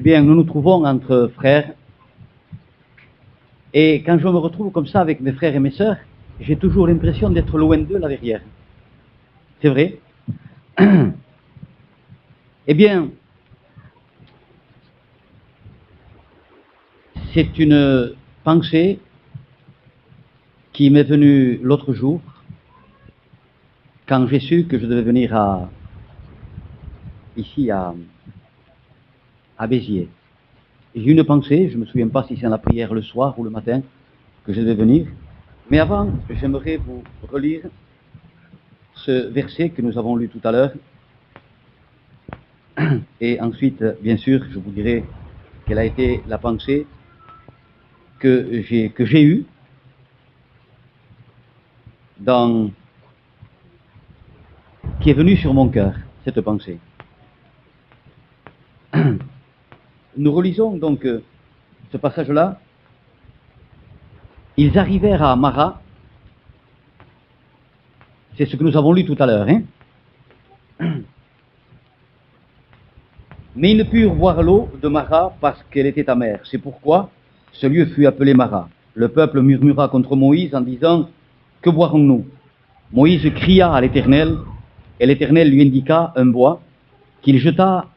Bien, nous nous trouvons entre frères, et quand je me retrouve comme ça avec mes frères et mes sœurs, j'ai toujours l'impression d'être loin d'eux la verrière. C'est vrai. Eh bien, c'est une pensée qui m'est venue l'autre jour, quand j'ai su que je devais venir ici à Béziers. J'ai eu une pensée, je ne me souviens pas si c'est dans la prière le soir ou le matin que je devais venir, mais avant, j'aimerais vous relire ce verset que nous avons lu tout à l'heure, et ensuite, bien sûr, je vous dirai quelle a été la pensée que j'ai eue qui est venue sur mon cœur, cette pensée. Nous relisons donc ce passage-là. Ils arrivèrent à Mara, c'est ce que nous avons lu tout à l'heure, hein? Mais ils ne purent boire l'eau de Mara parce qu'elle était amère. C'est pourquoi ce lieu fut appelé Mara. Le peuple murmura contre Moïse en disant: que boirons-nous? Moïse cria à l'Éternel, et l'Éternel lui indiqua un bois qu'il jeta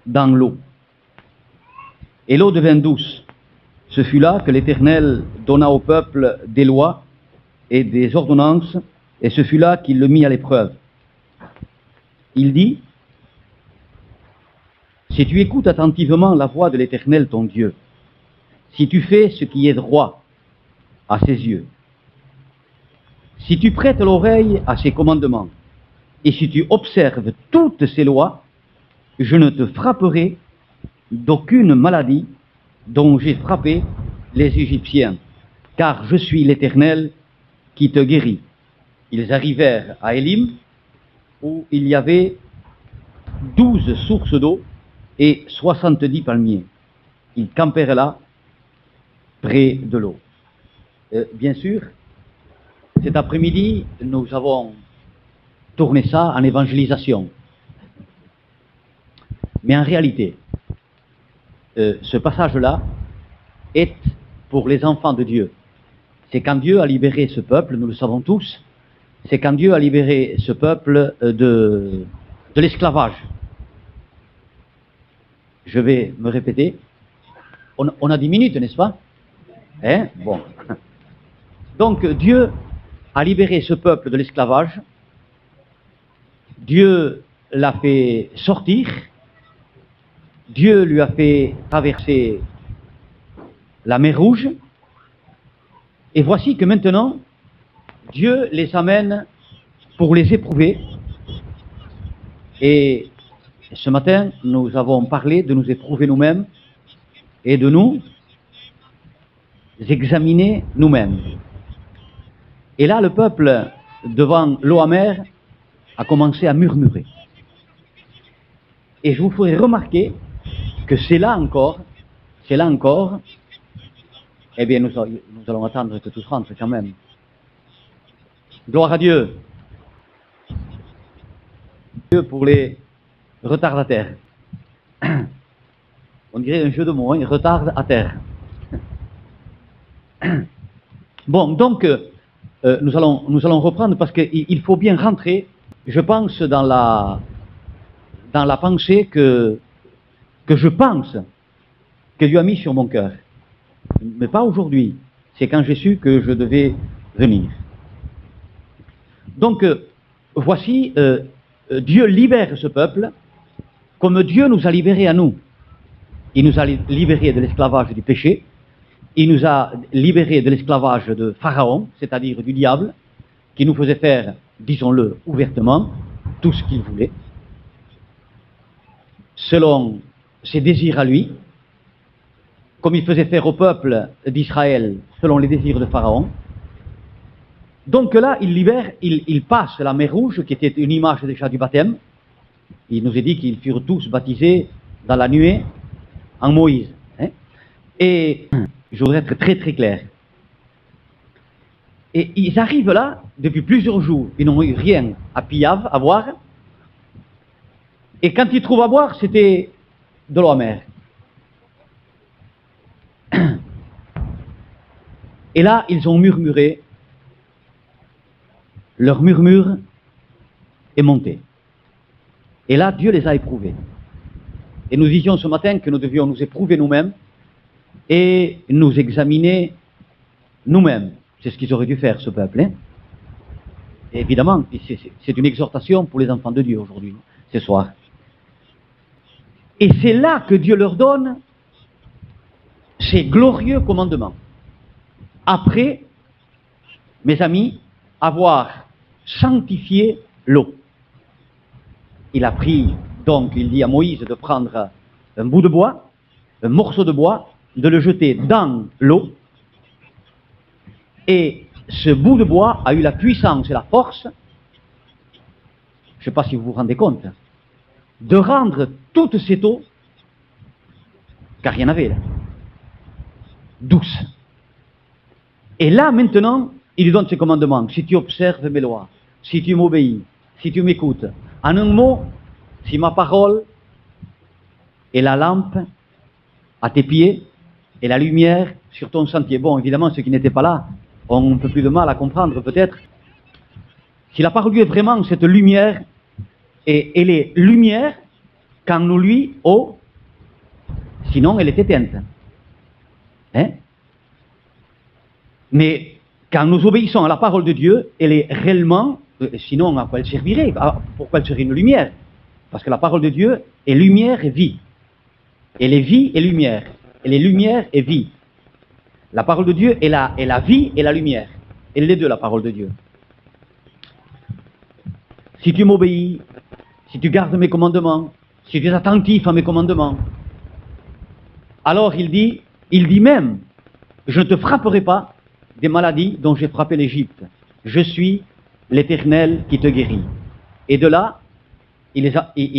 dans l'eau. Et l'eau devint douce. Ce fut là que l'Éternel donna au peuple des lois et des ordonnances, et ce fut là qu'il le mit à l'épreuve. Il dit: si tu écoutes attentivement la voix de l'Éternel ton Dieu, si tu fais ce qui est droit à ses yeux, si tu prêtes l'oreille à ses commandements, et si tu observes toutes ses lois, je ne te frapperai d'aucune maladie dont j'ai frappé les Égyptiens, car je suis l'Éternel qui te guérit. Ils arrivèrent à Élim, où il y avait 12 sources d'eau et 70 palmiers. Ils campèrent là, près de l'eau. Bien sûr, cet après-midi, nous avons tourné ça en évangélisation. Mais en réalité, ce passage-là est pour les enfants de Dieu. C'est quand Dieu a libéré ce peuple, nous le savons tous, c'est quand Dieu a libéré ce peuple de l'esclavage. je vais me répéter. On a 10 minutes, n'est-ce pas? Hein? Bon. Donc Dieu a libéré ce peuple de l'esclavage. Dieu l'a fait sortir. Dieu lui a fait traverser la mer Rouge. Et voici que maintenant, Dieu les amène pour les éprouver. Et ce matin, nous avons parlé de nous éprouver nous-mêmes et de nous examiner nous-mêmes. Et là, le peuple, devant l'eau amère, a commencé à murmurer. Et je vous ferai remarquer que c'est là encore, eh bien nous allons attendre que tous rentrent quand même. Gloire à Dieu. Dieu pour les retardataires. On dirait un jeu de mots, hein, retard à terre. Bon, donc nous allons reprendre parce qu'il faut bien rentrer, je pense, dans la pensée que je pense que Dieu a mis sur mon cœur. Mais pas aujourd'hui, c'est quand j'ai su que je devais venir. Donc, voici, Dieu libère ce peuple comme Dieu nous a libérés à nous. Il nous a libérés de l'esclavage du péché, il nous a libérés de l'esclavage de Pharaon, c'est-à-dire du diable, qui nous faisait faire, disons-le ouvertement, tout ce qu'il voulait, selon ses désirs à lui, comme il faisait faire au peuple d'Israël selon les désirs de Pharaon. Donc là, il libère, il passe la mer Rouge, qui était une image déjà du baptême. Il nous est dit qu'ils furent tous baptisés dans la nuée en Moïse. Hein. Et je voudrais être très très clair. Et ils arrivent là, depuis plusieurs jours, ils n'ont eu rien à Piave, à boire. Et quand ils trouvent à boire, c'était de l'eau amère. Et là, ils ont murmuré. Leur murmure est monté. Et là, Dieu les a éprouvés. Et nous disions ce matin que nous devions nous éprouver nous-mêmes et nous examiner nous-mêmes. C'est ce qu'ils auraient dû faire, ce peuple. Hein. Et évidemment, c'est une exhortation pour les enfants de Dieu aujourd'hui, ce soir. Et c'est là que Dieu leur donne ces glorieux commandements. Après, mes amis, avoir sanctifié l'eau. Il a pris, donc, il dit à Moïse de prendre un bout de bois, un morceau de bois, de le jeter dans l'eau. Et ce bout de bois a eu la puissance et la force, je ne sais pas si vous vous rendez compte, de rendre toute cette eau, car il y en avait là, douce. Et là, maintenant, il lui donne ses commandements. Si tu observes mes lois, si tu m'obéis, si tu m'écoutes. En un mot, si ma parole est la lampe à tes pieds et la lumière sur ton sentier. Bon, évidemment, ceux qui n'étaient pas là ont un peu plus de mal à comprendre, peut-être. Si la parole de Dieu est vraiment cette lumière, et elle est lumière quand nous lui, sinon elle est éteinte. Hein? Mais quand nous obéissons à la parole de Dieu, elle est réellement, sinon à quoi elle servirait? Pourquoi elle serait une lumière? Parce que la parole de Dieu est lumière et vie. Elle est vie et lumière. Elle est lumière et vie. La parole de Dieu est la vie et la lumière. Elle est les deux, la parole de Dieu. Si tu m'obéis, si tu gardes mes commandements, si tu es attentif à mes commandements, alors il dit même, je ne te frapperai pas des maladies dont j'ai frappé l'Égypte. Je suis l'Éternel qui te guérit. Et de là, il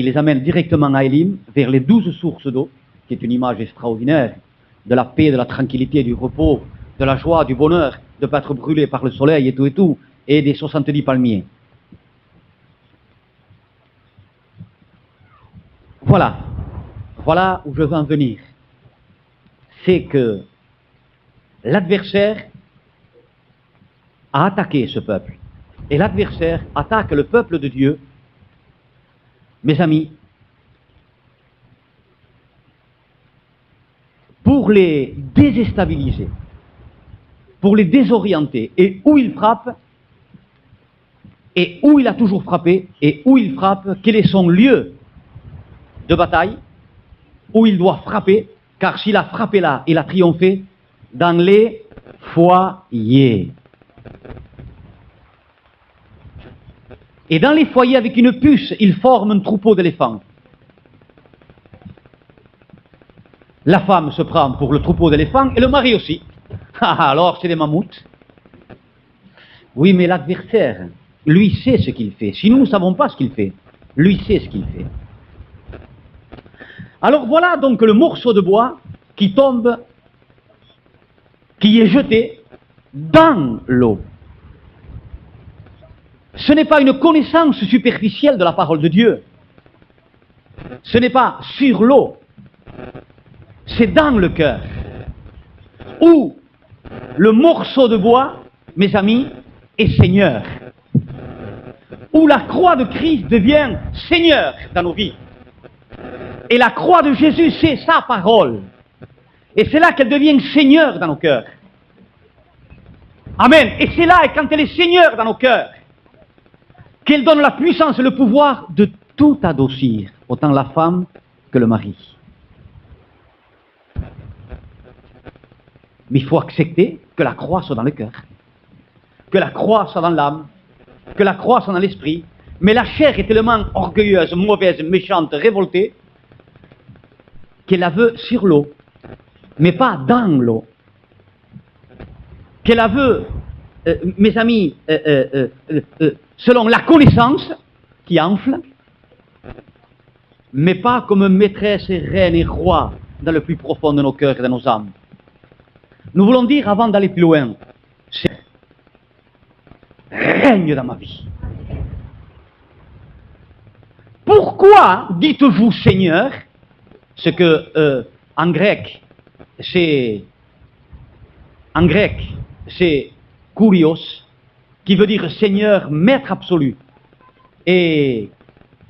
les amène directement à Élim, vers les 12 sources d'eau, qui est une image extraordinaire de la paix, de la tranquillité, du repos, de la joie, du bonheur, de ne pas être brûlé par le soleil et tout, et des 70 palmiers. Voilà où je veux en venir. C'est que l'adversaire a attaqué ce peuple. Et l'adversaire attaque le peuple de Dieu. Mes amis, pour les déstabiliser, pour les désorienter. Et où il frappe, et où il a toujours frappé, et où il frappe, quel est son lieu de bataille, où il doit frapper, car s'il a frappé là, il a triomphé dans les foyers. Et dans les foyers, avec une puce, il forme un troupeau d'éléphants. La femme se prend pour le troupeau d'éléphants, et le mari aussi. Ah, alors c'est des mammouths. Oui, mais l'adversaire, lui sait ce qu'il fait. Si nous ne savons pas ce qu'il fait, lui sait ce qu'il fait. Alors voilà donc le morceau de bois qui tombe, qui est jeté dans l'eau. Ce n'est pas une connaissance superficielle de la parole de Dieu. Ce n'est pas sur l'eau. C'est dans le cœur. Où le morceau de bois, mes amis, est Seigneur. Où la croix de Christ devient Seigneur dans nos vies. Et la croix de Jésus, c'est sa parole. Et c'est là qu'elle devient Seigneur dans nos cœurs. Amen. Et c'est là, et quand elle est Seigneur dans nos cœurs, qu'elle donne la puissance et le pouvoir de tout adoucir, autant la femme que le mari. Mais il faut accepter que la croix soit dans le cœur, que la croix soit dans l'âme, que la croix soit dans l'esprit. Mais la chair est tellement orgueilleuse, mauvaise, méchante, révoltée, qu'elle la veut sur l'eau, mais pas dans l'eau. Qu'elle la veut, mes amis, selon la connaissance qui enfle, mais pas comme maîtresse et reine et roi dans le plus profond de nos cœurs et de nos âmes. Nous voulons dire, avant d'aller plus loin, c'est règne dans ma vie. Pourquoi dites-vous Seigneur, ce que en grec c'est kurios, qui veut dire Seigneur, maître absolu, et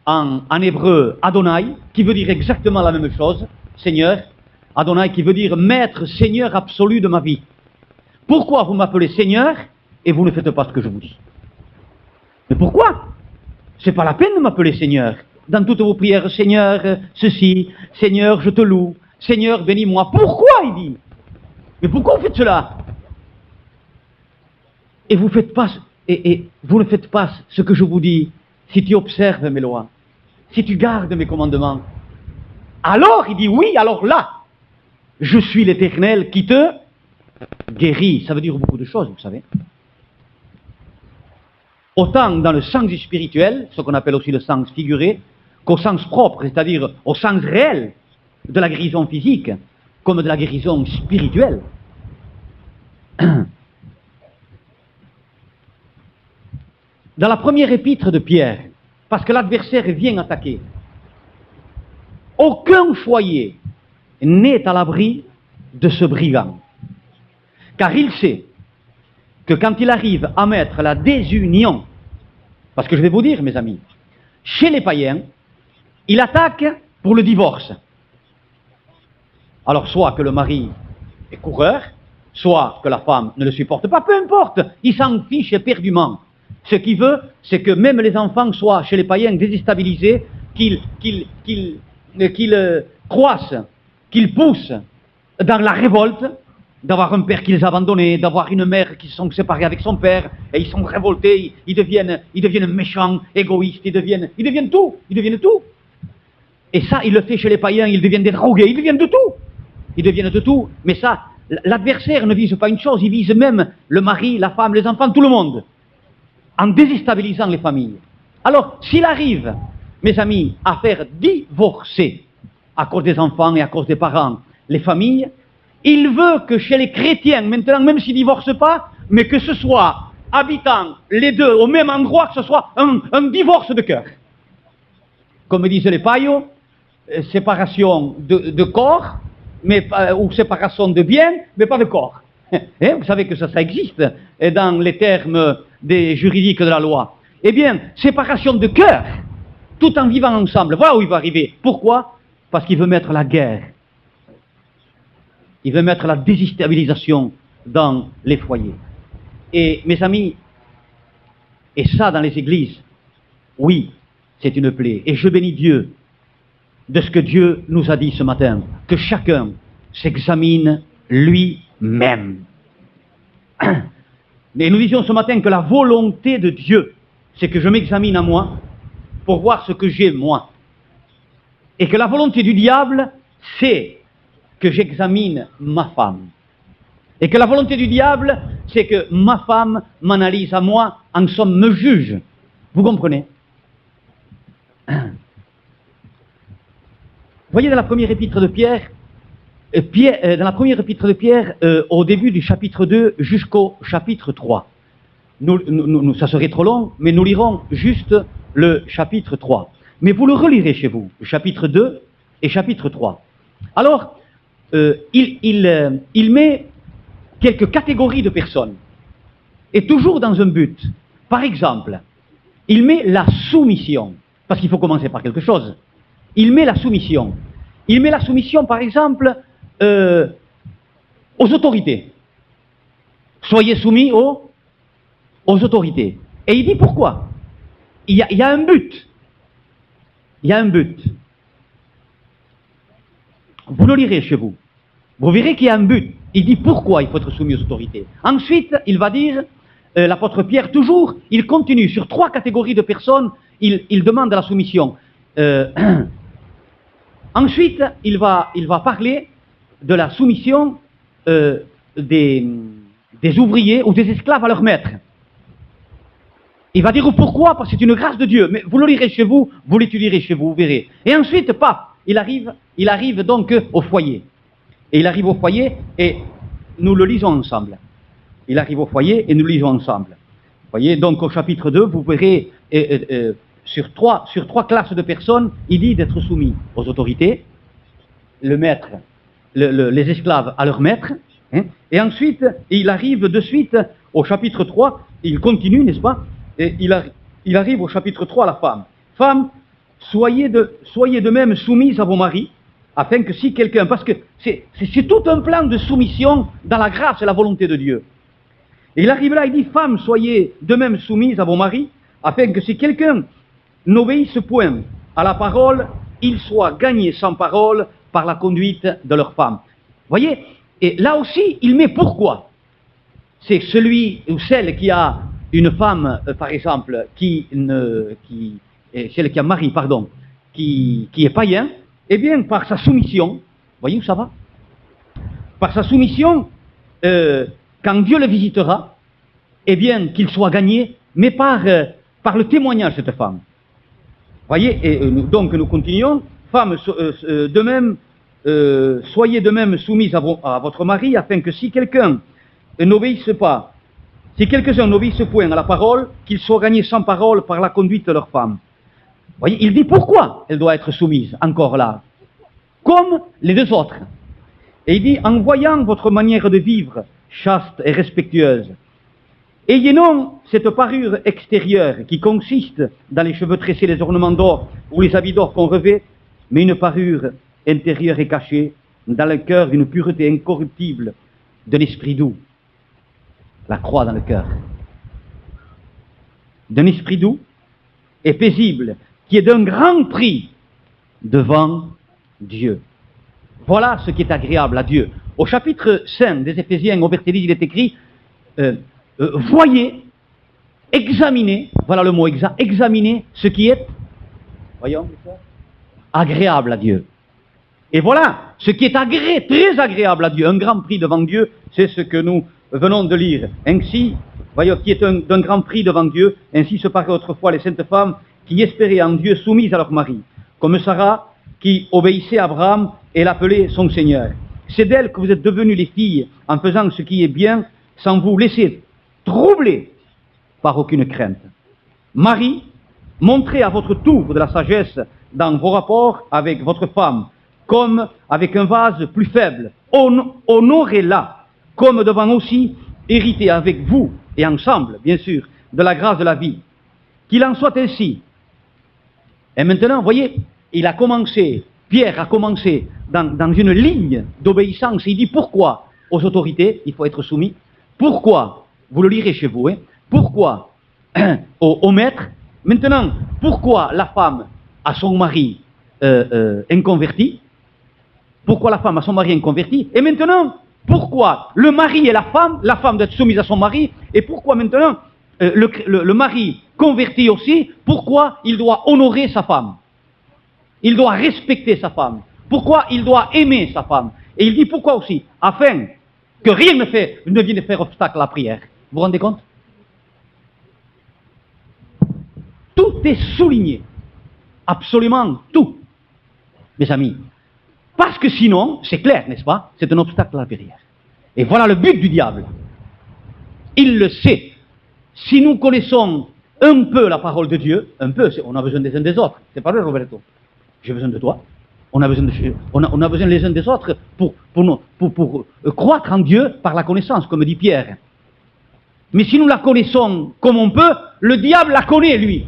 en hébreu Adonai, qui veut dire exactement la même chose, Seigneur, Adonai qui veut dire maître, Seigneur absolu de ma vie. Pourquoi vous m'appelez Seigneur et vous ne faites pas ce que je vous dis? Mais pourquoi? C'est pas la peine de m'appeler Seigneur. Dans toutes vos prières, Seigneur, ceci, Seigneur, je te loue, Seigneur, bénis-moi. Pourquoi, il dit? Mais pourquoi vous faites cela? Et vous ne faites pas ce que je vous dis si tu observes mes lois, si tu gardes mes commandements. Alors, il dit oui, alors là, je suis l'Éternel qui te guérit. Ça veut dire beaucoup de choses, vous savez. Autant dans le sens spirituel, ce qu'on appelle aussi le sens figuré, qu'au sens propre, c'est-à-dire au sens réel de la guérison physique, comme de la guérison spirituelle. Dans la première épître de Pierre, parce que l'adversaire vient attaquer, aucun foyer n'est à l'abri de ce brigand, car il sait que quand il arrive à mettre la désunion, parce que je vais vous dire, mes amis, chez les païens, il attaque pour le divorce. Alors, soit que le mari est coureur, soit que la femme ne le supporte pas, peu importe, il s'en fiche éperdument. Ce qu'il veut, c'est que même les enfants soient chez les païens déstabilisés, qu'ils croissent, qu'ils poussent dans la révolte, d'avoir un père qui les a abandonnés, d'avoir une mère qui se sont séparés avec son père, et ils sont révoltés, ils deviennent méchants, égoïstes, ils deviennent tout. Et ça, il le fait chez les païens, ils deviennent des drogués, ils deviennent de tout. Mais ça, l'adversaire ne vise pas une chose, il vise même le mari, la femme, les enfants, tout le monde, en déstabilisant les familles. Alors, s'il arrive, mes amis, à faire divorcer, à cause des enfants et à cause des parents, les familles, il veut que chez les chrétiens, maintenant, même s'ils ne divorcent pas, mais que ce soit, habitant les deux au même endroit, que ce soit un divorce de cœur. Comme disent les païos, séparation de corps, ou séparation de biens, mais pas de corps. Vous savez que ça existe dans les termes des juridiques de la loi. Eh bien, séparation de cœur, tout en vivant ensemble. Voilà où il va arriver. Pourquoi? Parce qu'il veut mettre la guerre. il veut mettre la déstabilisation dans les foyers. Et mes amis, et ça dans les églises, oui, c'est une plaie. Et je bénis Dieu de ce que Dieu nous a dit ce matin, que chacun s'examine lui-même. Et nous disions ce matin que la volonté de Dieu, c'est que je m'examine à moi pour voir ce que j'ai moi. Et que la volonté du diable, c'est que j'examine ma femme. Et que la volonté du diable, c'est que ma femme m'analyse à moi, en somme me juge. Vous comprenez? Vous voyez dans la première épître de Pierre, au début du chapitre 2 jusqu'au chapitre 3. Ça serait trop long, mais nous lirons juste le chapitre 3. Mais vous le relirez chez vous, le chapitre 2 et chapitre 3. Alors, il met quelques catégories de personnes, et toujours dans un but. Par exemple, il met la soumission, parce qu'il faut commencer par quelque chose. Il met la soumission. Il met la soumission, par exemple, aux autorités. Soyez soumis aux autorités. Et il dit pourquoi? Il y a un but. Il y a un but. Vous le lirez chez vous. Vous verrez qu'il y a un but. Il dit pourquoi il faut être soumis aux autorités. Ensuite, il va dire, l'apôtre Pierre, toujours, il continue sur 3 catégories de personnes, il demande la soumission. Ensuite, il va parler de la soumission des ouvriers ou des esclaves à leur maître. Il va dire pourquoi, parce que c'est une grâce de Dieu. Mais vous le lirez chez vous, vous l'étudierez chez vous, vous verrez. Et ensuite, il arrive donc au foyer. Et il arrive au foyer et nous le lisons ensemble. Il arrive au foyer et nous le lisons ensemble. Vous voyez, donc au chapitre 2, vous verrez sur trois classes de personnes, il dit d'être soumis aux autorités, le maître, les esclaves à leur maître, hein, et ensuite, il arrive de suite au chapitre 3, il continue, n'est-ce pas, et il arrive au chapitre 3 à la femme. Femme, soyez de même soumises à vos maris, afin que si quelqu'un, parce que c'est tout un plan de soumission dans la grâce et la volonté de Dieu. Et il arrive là, il dit, femmes, soyez de même soumises à vos maris, afin que si quelqu'un n'obéisse point à la parole, il soit gagné sans parole par la conduite de leur femme. Vous voyez? Et là aussi, il met pourquoi. C'est celui ou celle qui a une femme, par exemple, celle qui a un mari, pardon, qui est païen, eh bien, par sa soumission, voyez où ça va? Par sa soumission, quand Dieu le visitera, eh bien, qu'il soit gagné, mais par le témoignage de cette femme. Voyez, et donc nous continuons. Femmes, de même, soyez de même soumises à votre mari, afin que si quelqu'un n'obéisse pas, si quelques-uns n'obéissent point à la parole, qu'ils soient gagnés sans parole par la conduite de leur femme. Voyez, il dit pourquoi elle doit être soumise, encore là, comme les deux autres. Et il dit, en voyant votre manière de vivre, chaste et respectueuse, ayez non cette parure extérieure qui consiste dans les cheveux tressés, les ornements d'or ou les habits d'or qu'on revêt, mais une parure intérieure et cachée dans le cœur d'une pureté incorruptible, d'un esprit doux. La croix dans le cœur. D'un esprit doux et paisible, qui est d'un grand prix devant Dieu. Voilà ce qui est agréable à Dieu. Au chapitre 5 des Éphésiens, au verset 10, il est écrit voyez, examinez, voilà le mot exact, examinez ce qui est, voyons, agréable à Dieu. Et voilà, ce qui est très agréable à Dieu, un grand prix devant Dieu, c'est ce que nous venons de lire. Ainsi, voyons, qui est d'un grand prix devant Dieu, ainsi se parlaient autrefois les saintes femmes qui espéraient en Dieu soumises à leur mari, comme Sarah qui obéissait à Abraham et l'appelait son Seigneur. C'est d'elle que vous êtes devenues les filles en faisant ce qui est bien, sans vous laisser troubler par aucune crainte. Marie, montrez à votre tour de la sagesse dans vos rapports avec votre femme, comme avec un vase plus faible. Honorez-la, comme devant aussi hériter avec vous, et ensemble, bien sûr, de la grâce de la vie. Qu'il en soit ainsi. Et maintenant, vous voyez, il a commencé Pierre a commencé dans une ligne d'obéissance. Il dit pourquoi aux autorités, il faut être soumis. Pourquoi, vous le lirez chez vous, hein, pourquoi au maître. Maintenant, pourquoi la femme a son mari inconverti? Pourquoi la femme a son mari inconverti? Et maintenant, pourquoi le mari et la femme doit être soumise à son mari? Et pourquoi maintenant le mari converti aussi, pourquoi il doit honorer sa femme? Il doit respecter sa femme. Pourquoi il doit aimer sa femme? Et il dit pourquoi aussi? Afin que rien ne vienne faire obstacle à la prière. Vous vous rendez compte? Tout est souligné. Absolument tout. Mes amis. Parce que sinon, c'est clair, n'est-ce pas? C'est un obstacle à la prière. Et voilà le but du diable. Il le sait. Si nous connaissons un peu la parole de Dieu, un peu, on a besoin des uns des autres. C'est pas vrai, Roberto? J'ai besoin de toi. On a besoin les uns des autres pour croître en Dieu par la connaissance, comme dit Pierre. Mais si nous la connaissons comme on peut, le diable la connaît, lui.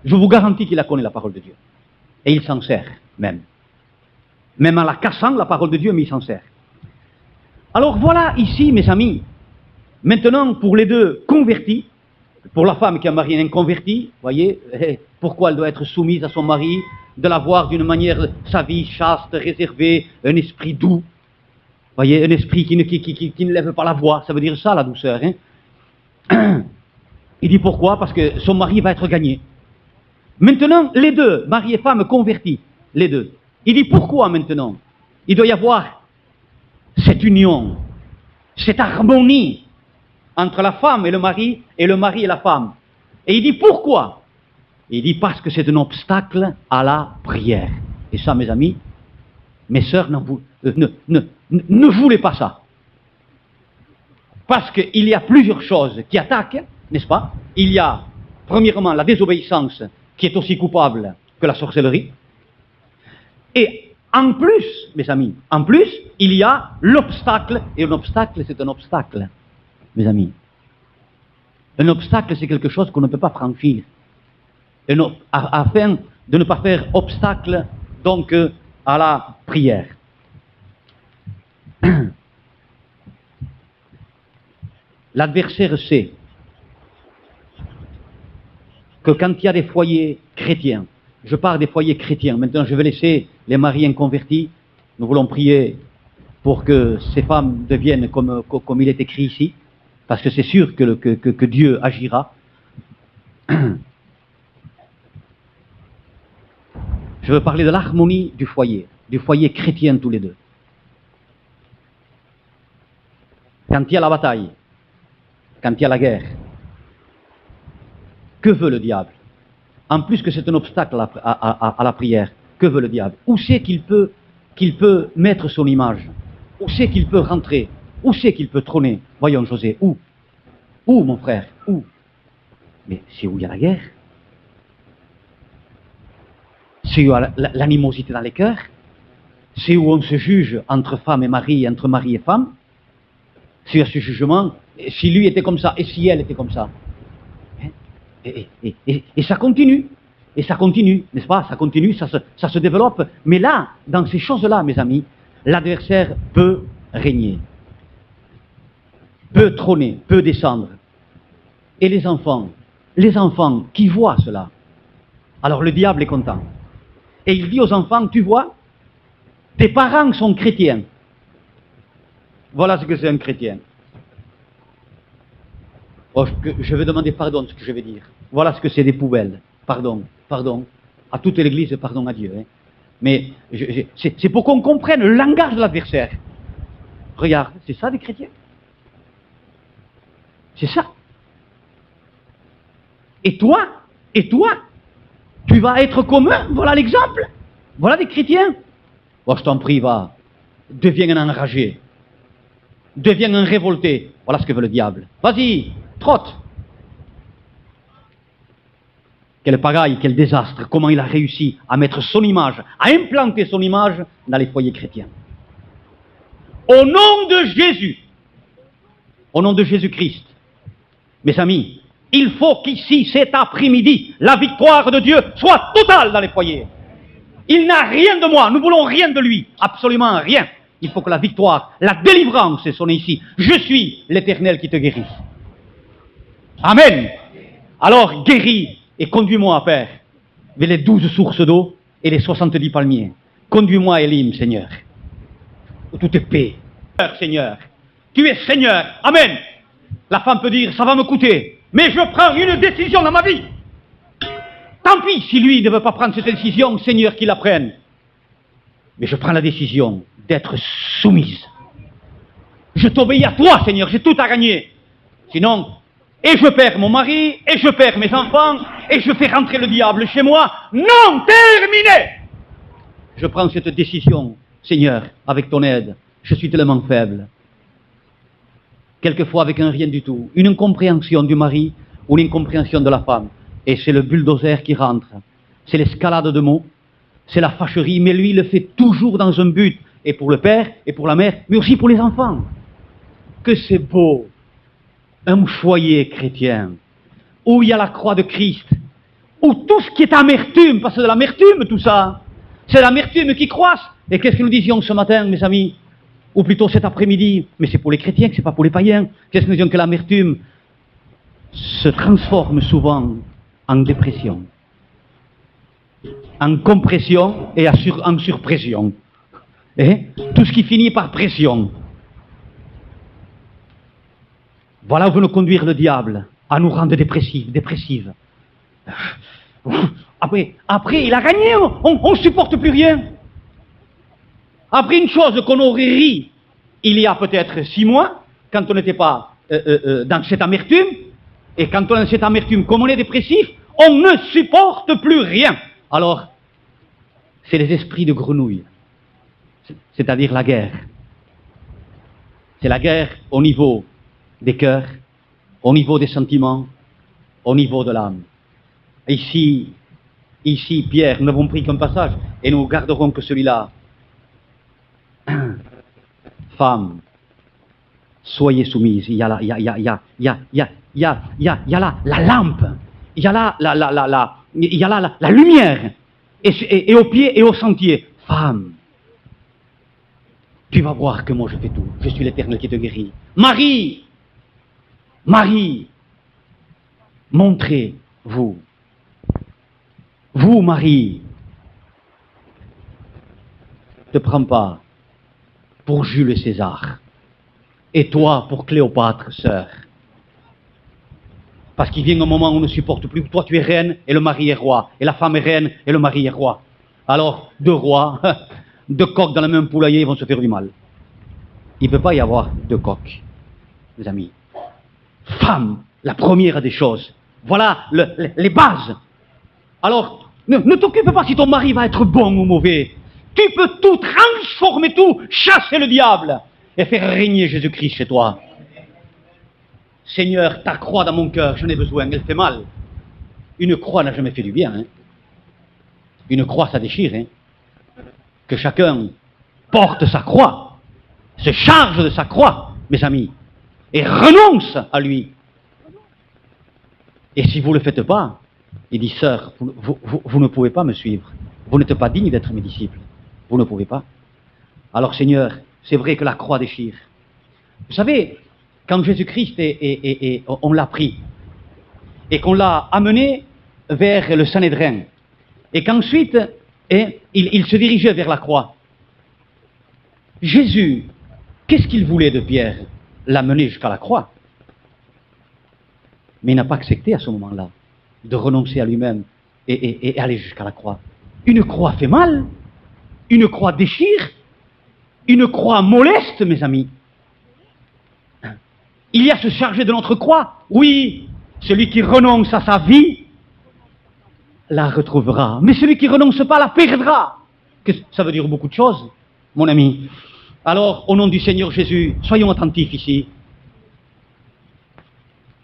Je vous garantis qu'il la connaît, la parole de Dieu. Et il s'en sert, même. Même en la cassant, la parole de Dieu, mais il s'en sert. Alors voilà ici, mes amis, maintenant pour les deux convertis, pour la femme qui a marié un inconverti, voyez, pourquoi elle doit être soumise à son mari, de l'avoir d'une manière, sa vie chaste, réservée, un esprit doux, voyez, un esprit qui ne lève pas la voix, ça veut dire ça la douceur. Hein. Il dit pourquoi? Parce que son mari va être gagné. Maintenant, les deux, mari et femme convertis, les deux. Il dit pourquoi maintenant? Il doit y avoir cette union, cette harmonie entre la femme et le mari et la femme. Et il dit pourquoi? Il dit parce que c'est un obstacle à la prière. Et ça, mes amis, mes sœurs, ne voulez pas ça. Parce qu'il y a plusieurs choses qui attaquent, n'est-ce pas? Il y a, premièrement, la désobéissance, qui est aussi coupable que la sorcellerie. Et en plus, mes amis, en plus, il y a l'obstacle, et un obstacle, c'est un obstacle, mes amis. Un obstacle, c'est quelque chose qu'on ne peut pas franchir. Afin de ne pas faire obstacle, donc, à la prière. L'adversaire sait que quand il y a des foyers chrétiens, je parle des foyers chrétiens, maintenant je vais laisser les maris inconvertis, nous voulons prier pour que ces femmes deviennent comme il est écrit ici, parce que c'est sûr que Dieu agira. Je veux parler de l'harmonie du foyer chrétien tous les deux. Quand il y a la bataille, quand il y a la guerre, que veut le diable? En plus que c'est un obstacle à la prière, que veut le diable? Où c'est qu'il peut mettre son image? Où c'est qu'il peut rentrer? Où c'est qu'il peut trôner? Voyons, José, où? Où, mon frère? Où? Mais c'est où il y a la guerre? C'est où il y a l'animosité dans les cœurs? C'est où on se juge entre femme et mari, entre mari et femme? C'est à ce jugement, si lui était comme ça, et si elle était comme ça. Et ça continue, n'est-ce pas? Ça continue, ça se développe. Mais là, dans ces choses-là, mes amis, l'adversaire peut régner, peut trôner, peut descendre. Et les enfants qui voient cela, alors le diable est content. Et il dit aux enfants, tu vois, tes parents sont chrétiens. Voilà ce que c'est un chrétien. Oh, je vais demander pardon de ce que je vais dire. Voilà ce que c'est des poubelles. Pardon. À toute l'Église, pardon à Dieu. Hein. Mais c'est pour qu'on comprenne le langage de l'adversaire. Regarde, c'est ça des chrétiens. C'est ça. Et toi, tu vas être comme eux. Voilà l'exemple. Voilà des chrétiens. Oh, je t'en prie, va. Deviens un enragé. Deviens un révolté. Voilà ce que veut le diable. Vas-y, trotte. Quelle pagaille, quel désastre. Comment il a réussi à mettre son image, à implanter son image dans les foyers chrétiens. Au nom de Jésus, au nom de Jésus-Christ, mes amis, il faut qu'ici, cet après-midi, la victoire de Dieu soit totale dans les foyers. Il n'a rien de moi, nous voulons rien de lui, absolument rien. Il faut que la victoire, la délivrance soit ici. Je suis l'Éternel qui te guérit. Amen. Alors guéris et conduis-moi, Père, vers les 12 sources d'eau et les 70 palmiers. Conduis-moi, Élim, Seigneur, où tout est paix. Seigneur, tu es Seigneur. Amen. La femme peut dire, ça va me coûter, mais je prends une décision dans ma vie. Tant pis si lui ne veut pas prendre cette décision, Seigneur, qu'il la prenne. Mais je prends la décision d'être soumise. Je t'obéis à toi, Seigneur, j'ai tout à gagner. Sinon, et je perds mon mari, et je perds mes enfants, et je fais rentrer le diable chez moi. Non, terminé. Je prends cette décision, Seigneur, avec ton aide. Je suis tellement faible. Quelquefois avec un rien du tout. Une incompréhension du mari ou une incompréhension de la femme. Et c'est le bulldozer qui rentre. C'est l'escalade de mots. C'est la fâcherie. Mais lui, il le fait toujours dans un but. Et pour le père, et pour la mère, mais aussi pour les enfants. Que c'est beau. Un foyer chrétien. Où il y a la croix de Christ. Où tout ce qui est amertume, parce que de l'amertume tout ça. C'est l'amertume qui croisse. Et qu'est-ce que nous disions ce matin, mes amis? Ou plutôt cet après-midi, mais c'est pour les chrétiens, c'est pas pour les païens. Qu'est-ce que nous disons? Que l'amertume se transforme souvent en dépression, en compression et en surpression. Et tout ce qui finit par pression. Voilà où veut nous conduire le diable, à nous rendre dépressives. Après, il a gagné, on ne supporte plus rien. Après une chose qu'on aurait ri il y a peut-être 6 mois, quand on n'était pas dans cette amertume, et quand on est dans cette amertume, comme on est dépressif, on ne supporte plus rien. Alors, c'est les esprits de grenouille, c'est-à-dire la guerre. C'est la guerre au niveau des cœurs, au niveau des sentiments, au niveau de l'âme. Ici, Pierre, nous n'avons pris qu'un passage, et nous garderons que celui-là. Femmes, soyez soumises. Il y a là la lampe. Il y a là la lumière. Et aux pieds et aux sentiers. Femme, tu vas voir que moi je fais tout. Je suis l'Éternel qui te guérit. Marie, montrez-vous. Vous, Marie, ne prends pas pour Jules César, et toi pour Cléopâtre, sœur. Parce qu'il vient un moment où on ne supporte plus. Toi, tu es reine et le mari est roi, et la femme est reine et le mari est roi. Alors, 2 rois, 2 coqs dans le même poulailler, ils vont se faire du mal. Il ne peut pas y avoir 2 coqs, mes amis. Femme, la première des choses. Voilà les bases. Alors, ne t'occupe pas si ton mari va être bon ou mauvais. Tu peux tout transformer, tout, chasser le diable et faire régner Jésus-Christ chez toi. Seigneur, ta croix dans mon cœur, j'en ai besoin, elle fait mal. Une croix n'a jamais fait du bien. Hein. Une croix, ça déchire. Hein. Que chacun porte sa croix, se charge de sa croix, mes amis, et renonce à lui. Et si vous ne le faites pas, il dit, sœur, vous ne pouvez pas me suivre. Vous n'êtes pas digne d'être mes disciples. Vous ne pouvez pas. Alors Seigneur, c'est vrai que la croix déchire. Vous savez, quand Jésus-Christ on l'a pris, et qu'on l'a amené vers le Sanhédrin, et qu'ensuite, il se dirigeait vers la croix. Jésus, qu'est-ce qu'il voulait de Pierre? L'amener jusqu'à la croix. Mais il n'a pas accepté à ce moment-là de renoncer à lui-même et aller jusqu'à la croix. Une croix fait mal. Une croix déchire, une croix moleste, mes amis. Il y a se charger de notre croix. Oui, celui qui renonce à sa vie la retrouvera. Mais celui qui renonce pas la perdra. Ça veut dire beaucoup de choses, mon ami. Alors, au nom du Seigneur Jésus, soyons attentifs ici.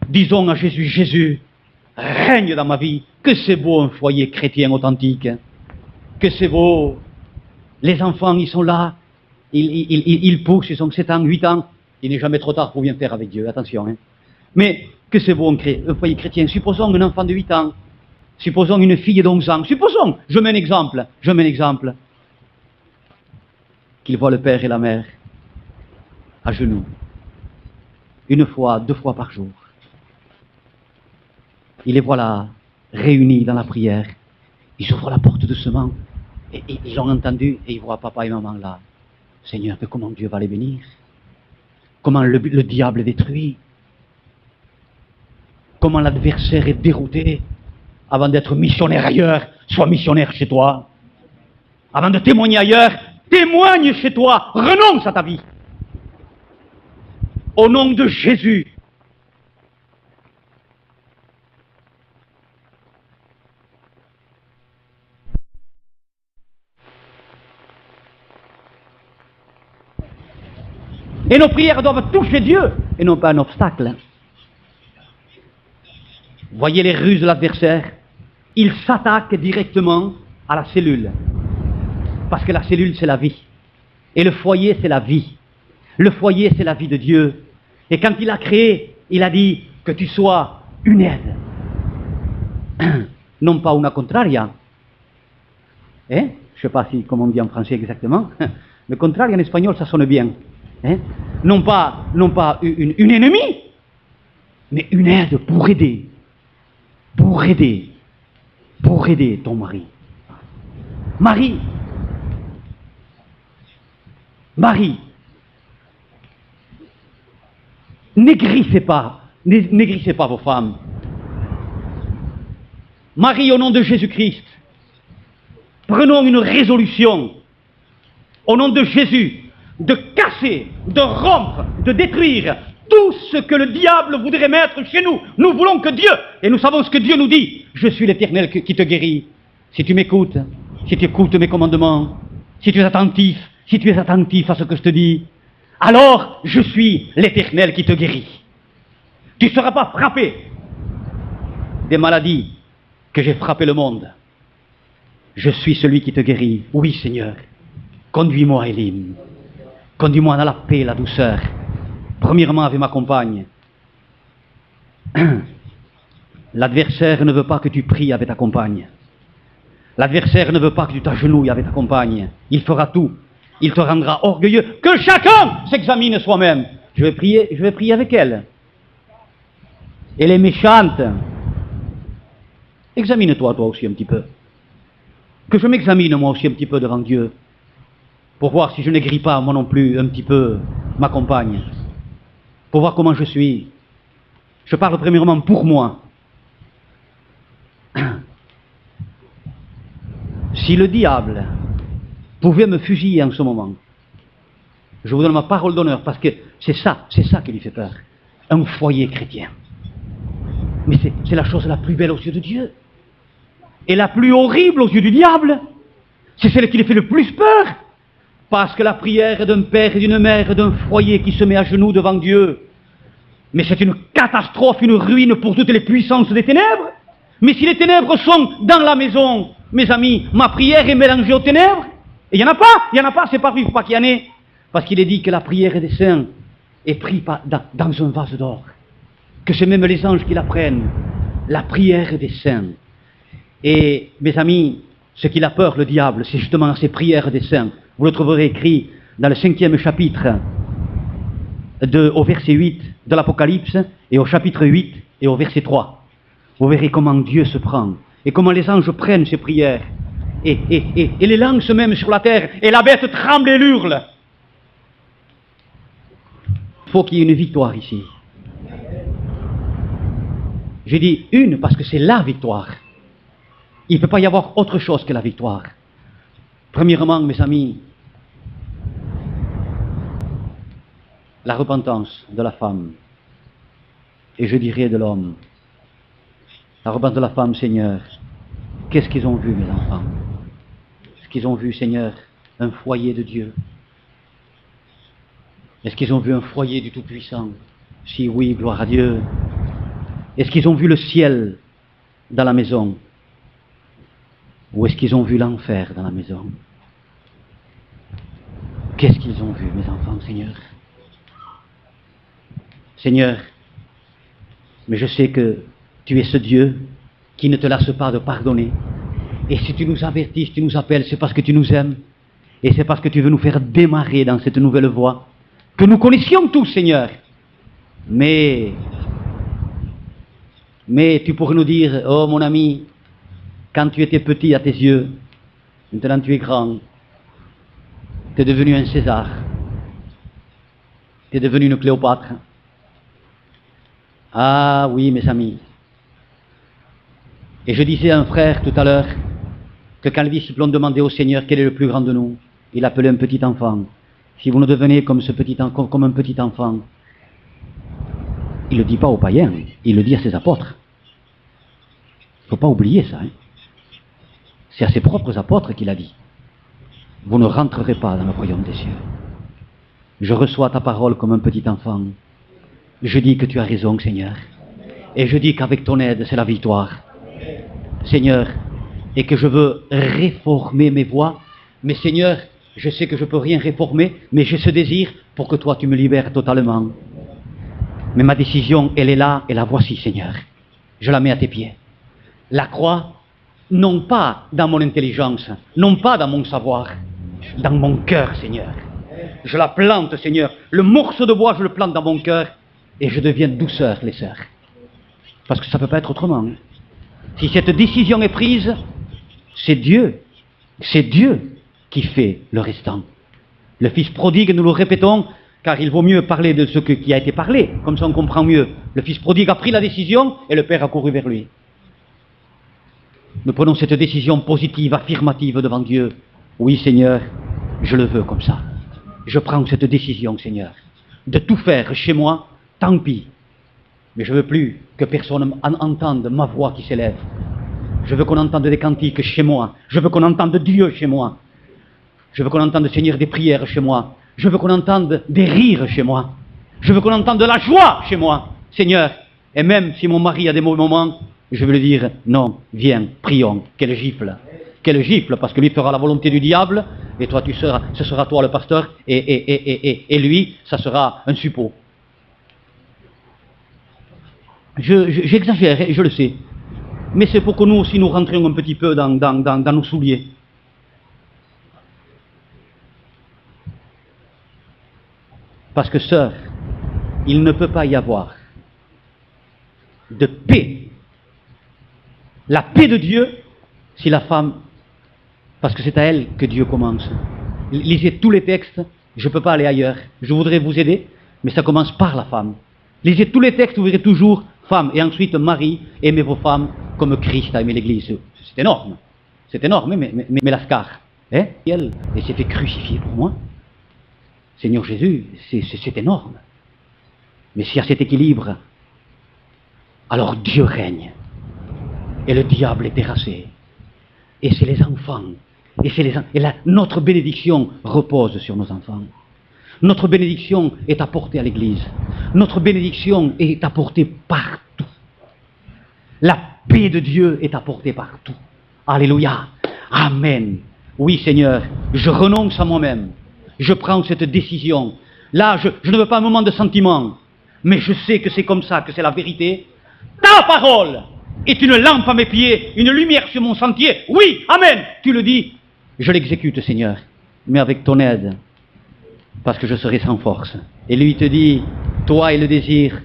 Disons à Jésus, Jésus, règne dans ma vie. Que c'est beau un foyer chrétien authentique. Que c'est beau. Les enfants, ils sont là, ils poussent, ils ont 7 ans, 8 ans. Il n'est jamais trop tard pour bien faire avec Dieu, attention. Hein. Mais que c'est beau un foyer chrétien. Supposons un enfant de 8 ans, Supposons une fille d'11 ans. Supposons, je mets un exemple, qu'il voit le père et la mère à genoux, une fois, 2 fois par jour. Il les voit là, réunis dans la prière. Ils ouvrent la porte doucement, et ils l'ont entendu, et ils voient papa et maman là. Seigneur, mais comment Dieu va les bénir? Comment le diable est détruit? Comment l'adversaire est dérouté? Avant d'être missionnaire ailleurs, sois missionnaire chez toi. Avant de témoigner ailleurs, témoigne chez toi, renonce à ta vie. Au nom de Jésus. Et nos prières doivent toucher Dieu et non pas un obstacle. Voyez les ruses de l'adversaire. Il s'attaque directement à la cellule. Parce que la cellule, c'est la vie. Et le foyer, c'est la vie. Le foyer, c'est la vie de Dieu. Et quand il a créé, il a dit que tu sois une aide. Non pas una contraria. Je ne sais pas comment on dit en français exactement. Le contrario en espagnol, ça sonne bien. Non pas une ennemie, mais une aide pour aider. Pour aider ton mari. Marie, n'aigrissez pas vos femmes. Marie, au nom de Jésus-Christ, prenons une résolution, au nom de Jésus, de casser, de rompre, de détruire tout ce que le diable voudrait mettre chez nous. Nous voulons que Dieu, et nous savons ce que Dieu nous dit, je suis l'Éternel qui te guérit. Si tu m'écoutes, si tu écoutes mes commandements, si tu es attentif à ce que je te dis, alors je suis l'Éternel qui te guérit. Tu ne seras pas frappé des maladies que j'ai frappé le monde. Je suis celui qui te guérit. Oui, Seigneur, conduis-moi, Élim. Conduis-moi dans la paix et la douceur. Premièrement avec ma compagne. L'adversaire ne veut pas que tu pries avec ta compagne. L'adversaire ne veut pas que tu t'agenouilles avec ta compagne. Il fera tout. Il te rendra orgueilleux. Que chacun s'examine soi-même. Je vais prier avec elle. Elle est méchante. Examine-toi, toi aussi un petit peu. Que je m'examine moi aussi un petit peu devant Dieu. Pour voir si je n'aigris pas moi non plus un petit peu ma compagne. Pour voir comment je suis. Je parle premièrement pour moi. Si le diable pouvait me fusiller en ce moment, je vous donne ma parole d'honneur, parce que c'est ça qui lui fait peur. Un foyer chrétien. Mais c'est la chose la plus belle aux yeux de Dieu. Et la plus horrible aux yeux du diable. C'est celle qui lui fait le plus peur. Parce que la prière d'un père et d'une mère, d'un foyer qui se met à genoux devant Dieu, mais c'est une catastrophe, une ruine pour toutes les puissances des ténèbres. Mais si les ténèbres sont dans la maison, mes amis, ma prière est mélangée aux ténèbres. Et il n'y en a pas, c'est pas vrai, il ne faut pas qu'il y en ait. Parce qu'il est dit que la prière des saints est prise dans un vase d'or. Que c'est même les anges qui la prennent. La prière des saints. Et mes amis, ce qu'il a peur, le diable, c'est justement dans ces prières des saints. Vous le trouverez écrit dans le 5e chapitre, au verset 8 de l'Apocalypse, et au chapitre 8 et au verset 3. Vous verrez comment Dieu se prend, et comment les anges prennent ces prières, et les langues se mettent sur la terre, et la bête tremble et hurle. Il faut qu'il y ait une victoire ici. J'ai dit une parce que c'est la victoire. Il ne peut pas y avoir autre chose que la victoire. Premièrement, mes amis, la repentance de la femme, et je dirais de l'homme. La repentance de la femme, Seigneur, qu'est-ce qu'ils ont vu, mes enfants? Est-ce qu'ils ont vu, Seigneur, un foyer de Dieu? Est-ce qu'ils ont vu un foyer du Tout-Puissant? Si oui, gloire à Dieu. Est-ce qu'ils ont vu le ciel dans la maison? Ou est-ce qu'ils ont vu l'enfer dans la maison? Qu'est-ce qu'ils ont vu, mes enfants, Seigneur? Seigneur, mais je sais que tu es ce Dieu qui ne te lasse pas de pardonner. Et si tu nous avertis, si tu nous appelles, c'est parce que tu nous aimes. Et c'est parce que tu veux nous faire démarrer dans cette nouvelle voie que nous connaissions tous, Seigneur. Mais tu pourrais nous dire, oh mon ami, quand tu étais petit à tes yeux, maintenant tu es grand, tu es devenu un César, tu es devenu une Cléopâtre. Ah oui, mes amis. Et je disais à un frère tout à l'heure que quand les disciples ont demandé au Seigneur quel est le plus grand de nous, il appelait un petit enfant. Si vous ne devenez comme un petit enfant, il ne le dit pas aux païens, il le dit à ses apôtres. Il ne faut pas oublier ça. Hein. C'est à ses propres apôtres qu'il a dit. Vous ne rentrerez pas dans le royaume des cieux. Je reçois ta parole comme un petit enfant. Je dis que tu as raison, Seigneur. Et je dis qu'avec ton aide, c'est la victoire. Seigneur, et que je veux réformer mes voies. Mais Seigneur, je sais que je ne peux rien réformer, mais j'ai ce désir pour que toi, tu me libères totalement. Mais ma décision, elle est là, et la voici, Seigneur. Je la mets à tes pieds. La croix, non pas dans mon intelligence, non pas dans mon savoir, dans mon cœur, Seigneur. Je la plante, Seigneur. Le morceau de bois, je le plante dans mon cœur, et je deviens douceur, les sœurs. Parce que ça ne peut pas être autrement. Si cette décision est prise, c'est Dieu qui fait le restant. Le Fils prodigue, nous le répétons, car il vaut mieux parler de ce qui a été parlé, comme ça on comprend mieux. Le Fils prodigue a pris la décision et le Père a couru vers lui. Nous prenons cette décision positive, affirmative devant Dieu. Oui, Seigneur, je le veux comme ça. Je prends cette décision, Seigneur, de tout faire chez moi, tant pis. Mais je ne veux plus que personne entende ma voix qui s'élève. Je veux qu'on entende des cantiques chez moi. Je veux qu'on entende Dieu chez moi. Je veux qu'on entende, Seigneur, des prières chez moi. Je veux qu'on entende des rires chez moi. Je veux qu'on entende de la joie chez moi, Seigneur. Et même si mon mari a des mauvais moments, je veux lui dire, non, viens, prions. Quelle gifle, parce que lui fera la volonté du diable, et toi, ce sera toi le pasteur, et lui, ça sera un suppôt. J'exagère, je le sais. Mais c'est pour que nous aussi nous rentrions un petit peu dans nos souliers. Parce que, sœur, il ne peut pas y avoir de paix. La paix de Dieu, si la femme, parce que c'est à elle que Dieu commence. Lisez tous les textes, je ne peux pas aller ailleurs. Je voudrais vous aider, mais ça commence par la femme. Lisez tous les textes, vous verrez toujours femme, et ensuite Marie, aimez vos femmes comme Christ a aimé l'Église. C'est énorme, mais l'ascar. Hein? Elle s'est fait crucifier pour moi. Seigneur Jésus, c'est énorme. Mais s'il y a cet équilibre, alors Dieu règne. Et le diable est terrassé. Et c'est les enfants. Notre bénédiction repose sur nos enfants. Notre bénédiction est apportée à l'Église. Notre bénédiction est apportée partout. La paix de Dieu est apportée partout. Alléluia. Amen. Oui, Seigneur, je renonce à moi-même. Je prends cette décision. Là, je ne veux pas un moment de sentiment, mais je sais que c'est comme ça, que c'est la vérité. Ta parole est une lampe à mes pieds, une lumière sur mon sentier. Oui, amen. Tu le dis, je l'exécute, Seigneur, mais avec ton aide, parce que je serai sans force. Et lui te dit, toi et le désir,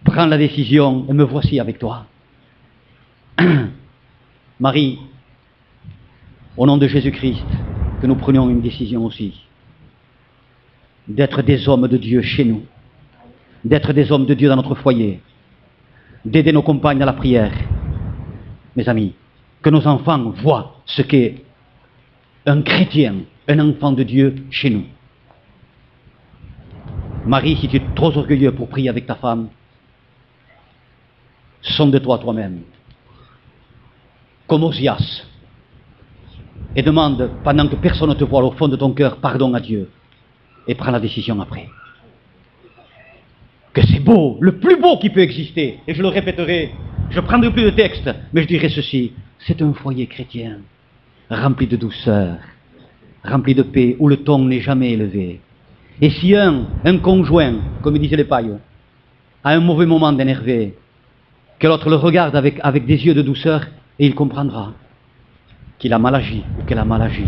prends la décision et me voici avec toi. Marie, au nom de Jésus-Christ, que nous prenions une décision aussi, d'être des hommes de Dieu chez nous, d'être des hommes de Dieu dans notre foyer, d'aider nos compagnes à la prière. Mes amis, que nos enfants voient ce qu'est un chrétien, un enfant de Dieu chez nous. Marie, si tu es trop orgueilleux pour prier avec ta femme, sonde-toi toi-même, comme Osias, et demande, pendant que personne ne te voit au fond de ton cœur, pardon à Dieu, et prends la décision après. Que c'est beau, le plus beau qui peut exister, et je le répéterai, je prendrai plus de texte, mais je dirai ceci, c'est un foyer chrétien, rempli de douceur, rempli de paix, où le ton n'est jamais élevé. Et si un conjoint, comme disaient les pailles, a un mauvais moment d'énervé, que l'autre le regarde avec des yeux de douceur et il comprendra qu'il a mal agi ou qu'elle a mal agi.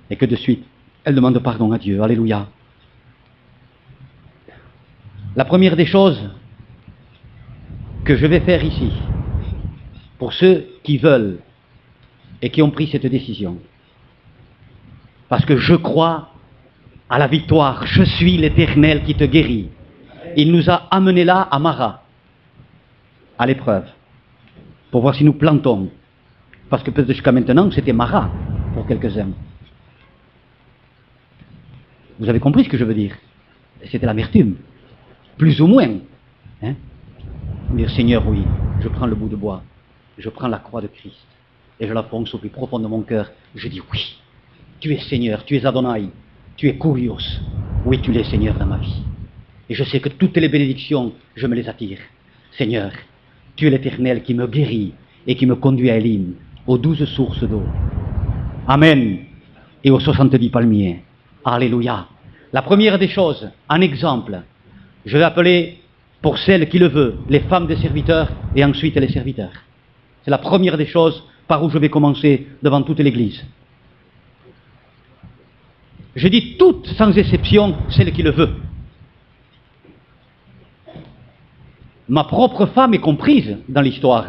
Et que de suite, elle demande pardon à Dieu. Alléluia. La première des choses que je vais faire ici, pour ceux qui veulent et qui ont pris cette décision, parce que je crois à la victoire, je suis l'Éternel qui te guérit. Il nous a amenés là à Mara, à l'épreuve, pour voir si nous plantons, parce que peut-être jusqu'à maintenant c'était Mara pour quelques-uns. Vous avez compris ce que je veux dire? C'était l'amertume, plus ou moins. Hein? Dire Seigneur, oui, je prends le bout de bois, je prends la croix de Christ, et je la fonce au plus profond de mon cœur. Je dis oui, tu es Seigneur, tu es Adonai, tu es Kurios, oui, tu es Seigneur dans ma vie. Et je sais que toutes les bénédictions, je me les attire. Seigneur, tu es l'Éternel qui me guérit et qui me conduit à Élim, aux 12 sources d'eau. Amen. Et aux 70 palmiers. Alléluia. La première des choses, un exemple, je vais appeler, pour celles qui le veulent, les femmes des serviteurs et ensuite les serviteurs. C'est la première des choses par où je vais commencer devant toute l'Église. Je dis toutes sans exception, celles qui le veulent. Ma propre femme est comprise dans l'histoire.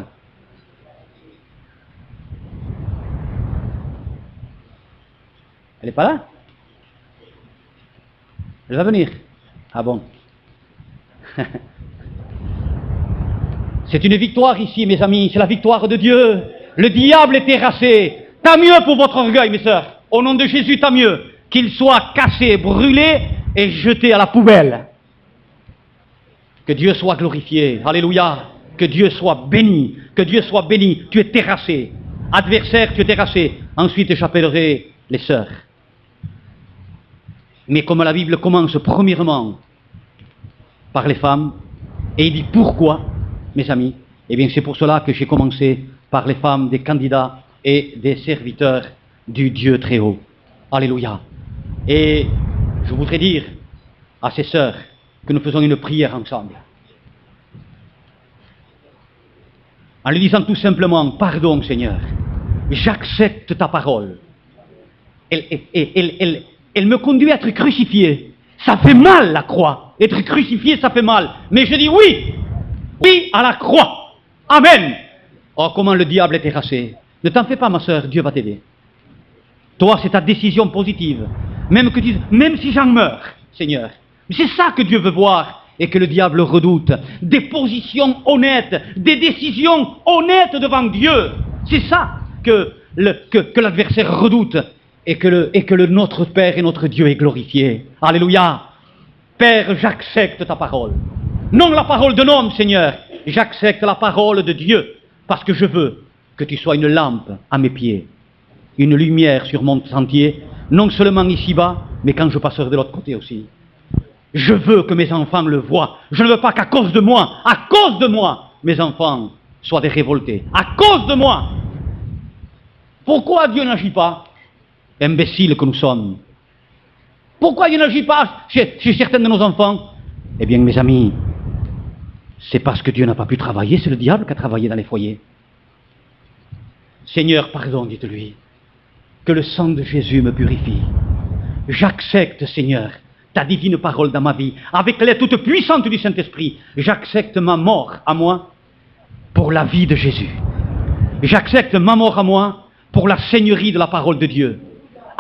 Elle n'est pas là? Elle va venir. Ah bon? C'est une victoire ici, mes amis, c'est la victoire de Dieu. Le diable est terrassé. Tant mieux pour votre orgueil, mes sœurs. Au nom de Jésus, tant mieux qu'il soit cassé, brûlé et jeté à la poubelle. Que Dieu soit glorifié. Alléluia. Que Dieu soit béni. Que Dieu soit béni. Tu es terrassé. Adversaire, tu es terrassé. Ensuite, j'appellerai les sœurs. Mais comme la Bible commence premièrement par les femmes, et il dit pourquoi, mes amis, eh bien c'est pour cela que j'ai commencé par les femmes des candidats et des serviteurs du Dieu très haut. Alléluia. Et je voudrais dire à ces sœurs que nous faisons une prière ensemble. En lui disant tout simplement, pardon Seigneur, j'accepte ta parole. Elle me conduit à être crucifié. Ça fait mal la croix. Être crucifié, ça fait mal. Mais je dis oui. Oui à la croix. Amen. Oh, comment le diable est terrassé. Ne t'en fais pas, ma sœur, Dieu va t'aider. Toi, c'est ta décision positive. Même si j'en meurs, Seigneur. C'est ça que Dieu veut voir et que le diable redoute. Des positions honnêtes, des décisions honnêtes devant Dieu. C'est ça que l'adversaire redoute. Et que notre Père et notre Dieu est glorifié. Alléluia. Père, j'accepte ta parole. Non la parole d'un homme, Seigneur. J'accepte la parole de Dieu. Parce que je veux que tu sois une lampe à mes pieds. Une lumière sur mon sentier. Non seulement ici-bas, mais quand je passerai de l'autre côté aussi. Je veux que mes enfants le voient. Je ne veux pas qu'à cause de moi, mes enfants soient des révoltés. À cause de moi. Pourquoi Dieu n'agit pas? Imbéciles que nous sommes. Pourquoi il n'agit pas chez certains de nos enfants? Eh bien, mes amis, c'est parce que Dieu n'a pas pu travailler, c'est le diable qui a travaillé dans les foyers. Seigneur, pardon, dites-lui, que le sang de Jésus me purifie. J'accepte, Seigneur, ta divine parole dans ma vie, avec l'aide toute puissante du Saint-Esprit. J'accepte ma mort à moi pour la vie de Jésus. J'accepte ma mort à moi pour la seigneurie de la parole de Dieu.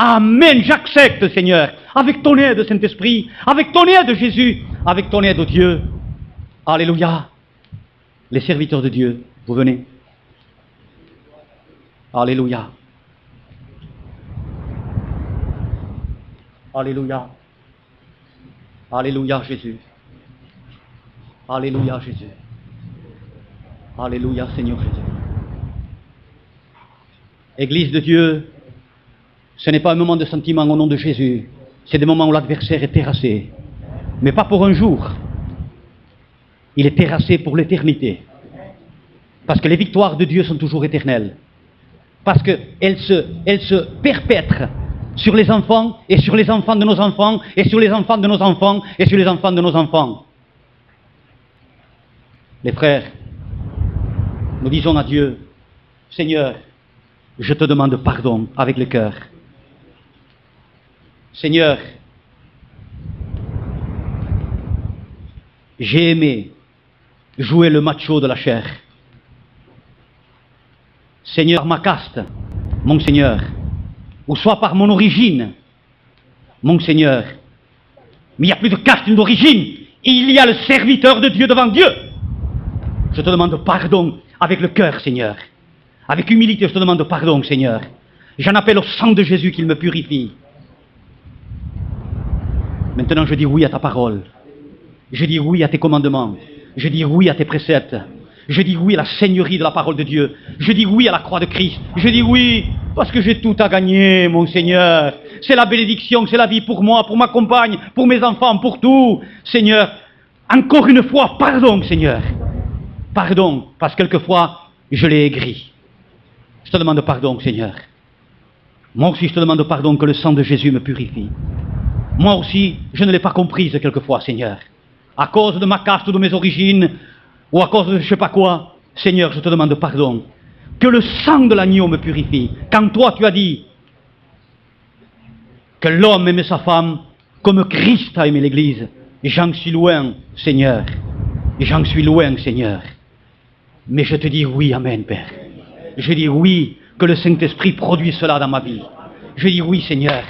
Amen, j'accepte, Seigneur, avec ton aide, Saint-Esprit, avec ton aide, Jésus, avec ton aide, Dieu. Alléluia. Les serviteurs de Dieu, vous venez. Alléluia. Alléluia. Alléluia, Jésus. Alléluia, Jésus. Alléluia, Seigneur Jésus. Église de Dieu, ce n'est pas un moment de sentiment au nom de Jésus. C'est des moments où l'adversaire est terrassé. Mais pas pour un jour. Il est terrassé pour l'éternité. Parce que les victoires de Dieu sont toujours éternelles. Parce qu'elles se perpètrent sur les enfants, et sur les enfants de nos enfants, et sur les enfants de nos enfants, et sur les enfants de nos enfants. Les frères, Nous disons à Dieu, Seigneur, je te demande pardon avec le cœur. Seigneur, j'ai aimé jouer le macho de la chair. Seigneur, ma caste, mon Seigneur, ou soit par mon origine, mon Seigneur. Mais il n'y a plus de caste ni d'origine. Il y a le serviteur de Dieu devant Dieu. Je te demande pardon avec le cœur, Seigneur. Avec humilité, je te demande pardon, Seigneur. J'en appelle au sang de Jésus qu'il me purifie. Maintenant, je dis oui à ta parole. Je dis oui à tes commandements. Je dis oui à tes préceptes. Je dis oui à la seigneurie de la parole de Dieu. Je dis oui à la croix de Christ. Je dis oui parce que j'ai tout à gagner, mon Seigneur. C'est la bénédiction, c'est la vie pour moi, pour ma compagne, pour mes enfants, pour tout. Seigneur, encore une fois, pardon, Seigneur. Pardon, parce que quelquefois, je l'ai aigri. Je te demande pardon, Seigneur. Moi aussi, je te demande pardon que le sang de Jésus me purifie. Moi aussi, je ne l'ai pas comprise quelquefois, Seigneur. À cause de ma caste ou de mes origines, ou à cause de je ne sais pas quoi, Seigneur, je te demande pardon. Que le sang de l'agneau me purifie. Quand toi, tu as dit que l'homme aimait sa femme comme Christ a aimé l'Église, j'en suis loin, Seigneur. J'en suis loin, Seigneur. Mais je te dis oui, Amen, Père. Je dis oui, que le Saint-Esprit produise cela dans ma vie. Je dis oui, Seigneur.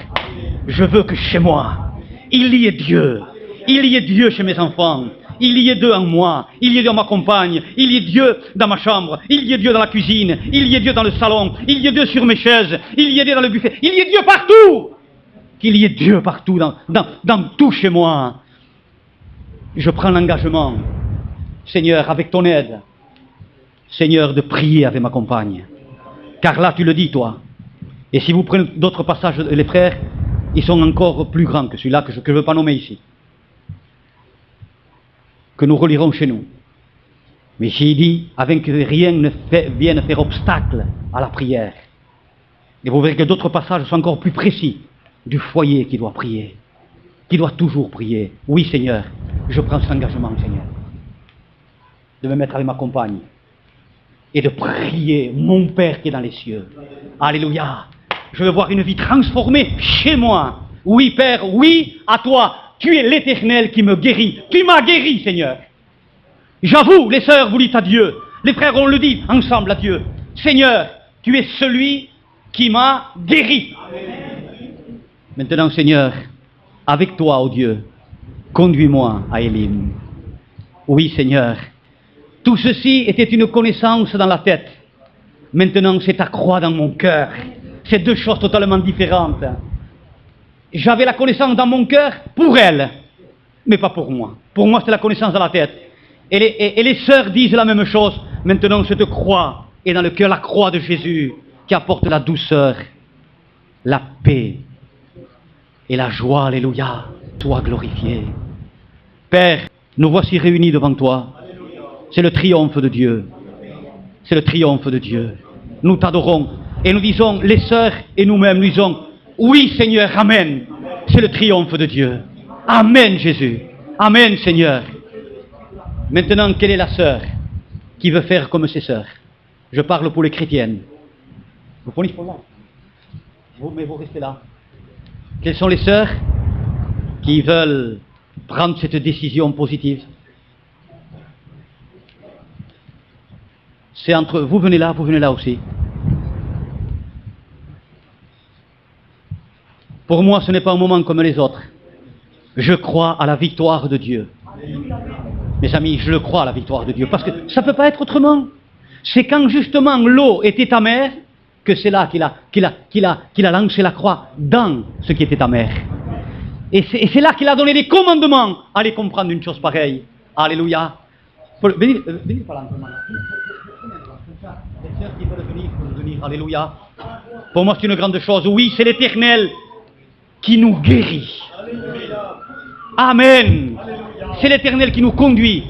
Je veux que chez moi, il y ait Dieu. Il y ait Dieu chez mes enfants. Il y ait Dieu en moi. Il y ait Dieu dans ma compagne. Il y ait Dieu dans ma chambre. Il y ait Dieu dans la cuisine. Il y ait Dieu dans le salon. Il y ait Dieu sur mes chaises. Il y ait Dieu dans le buffet. Il y ait Dieu partout. Qu'il y ait Dieu partout, dans tout chez moi. Je prends l'engagement, Seigneur, avec ton aide, Seigneur, de prier avec ma compagne. Car là, tu le dis, toi. Et si vous prenez d'autres passages, les frères, ils sont encore plus grands que celui-là que je ne veux pas nommer ici. Que nous relirons chez nous. Mais ici, il dit, afin que rien ne vienne faire obstacle à la prière. Et vous verrez que d'autres passages sont encore plus précis. Du foyer qui doit prier, qui doit toujours prier. Oui, Seigneur, je prends cet engagement, Seigneur, de me mettre avec ma compagne et de prier mon Père qui est dans les cieux. Alléluia. Je veux voir une vie transformée chez moi. Oui, Père, oui, à toi. Tu es l'Éternel qui me guérit. Tu m'as guéri, Seigneur. J'avoue, les sœurs, vous dites à Dieu. Les frères, on le dit ensemble à Dieu. Seigneur, tu es celui qui m'a guéri. Maintenant, Seigneur, avec toi, ô Dieu, conduis-moi à Élim. Oui, Seigneur, tout ceci était une connaissance dans la tête. Maintenant, c'est ta croix dans mon cœur. C'est deux choses totalement différentes. J'avais la connaissance dans mon cœur pour elle, mais pas pour moi. Pour moi, c'est la connaissance dans la tête. Et les sœurs disent la même chose. Maintenant, cette croix est dans le cœur, la croix de Jésus, qui apporte la douceur, la paix, et la joie, alléluia, toi glorifié. Père, nous voici réunis devant toi. C'est le triomphe de Dieu. C'est le triomphe de Dieu. Nous t'adorons et nous disons, les sœurs et nous-mêmes, nous disons, oui Seigneur, Amen. C'est le triomphe de Dieu. Amen Jésus. Amen Seigneur. Maintenant, quelle est la sœur qui veut faire comme ses sœurs? Je parle pour les chrétiennes. Vous prenez pour là. Mais vous restez là. Quelles sont les sœurs qui veulent prendre cette décision positive? C'est entre vous venez là aussi. Pour moi, ce n'est pas un moment comme les autres. Je crois à la victoire de Dieu. Mes amis, je le crois à la victoire de Dieu, parce que ça ne peut pas être autrement. C'est quand justement l'eau était amère que c'est là qu'il a lancé la croix dans ce qui était amer. Et c'est là qu'il a donné des commandements. Allez comprendre une chose pareille. Alléluia. Venez par là. Les sœurs qui veulent venir. Alléluia. Pour moi, c'est une grande chose. Oui, c'est l'Éternel qui nous guérit. Amen. C'est l'Éternel qui nous conduit